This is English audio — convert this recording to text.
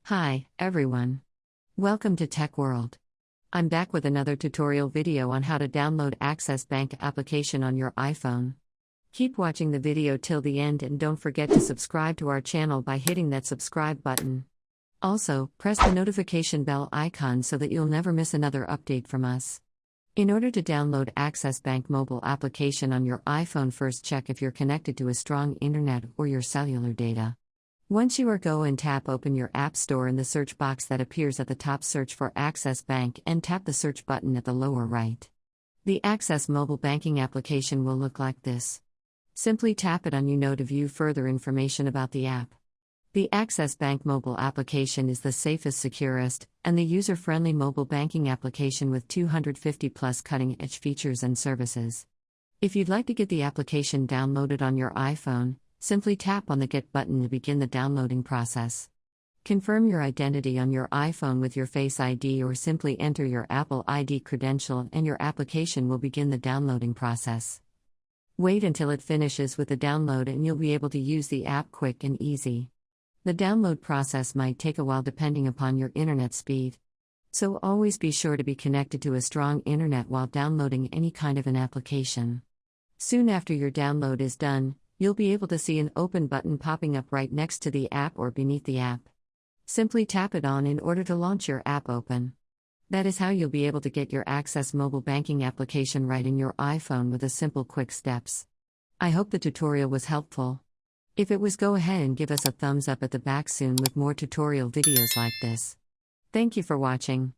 Hi, everyone. Welcome to Tech World. I'm back with another tutorial video on how to download Access Bank application on your iPhone. Keep watching the video till the end and don't forget to subscribe to our channel by hitting that subscribe button. Also, press the notification bell icon so that you'll never miss another update from us. In order to download Access Bank mobile application on your iPhone, first check if you're connected to a strong internet or your cellular data. Once you are go and tap open your app store in the search box that appears at the top, search for Access Bank and tap the search button at the lower right. The Access mobile banking application will look like this. Simply tap it on to view further information about the app. The Access Bank mobile application is the safest, securest, and the user-friendly mobile banking application with 250 plus cutting-edge features and services. If you'd like to get the application downloaded on your iPhone, simply tap on the Get button to begin the downloading process. Confirm your identity on your iPhone with your Face ID or simply enter your Apple ID credential and your application will begin the downloading process. Wait until it finishes with the download and you'll be able to use the app quick and easy. The download process might take a while depending upon your internet speed. So always be sure to be connected to a strong internet while downloading any kind of an application. Soon after your download is done, you'll be able to see an open button popping up right next to the app or beneath the app. Simply tap it on in order to launch your app open. That is how you'll be able to get your Access mobile banking application right in your iPhone with a simple quick steps. I hope the tutorial was helpful. If it was, go ahead and give us a thumbs up at the back soon with more tutorial videos like this. Thank you for watching.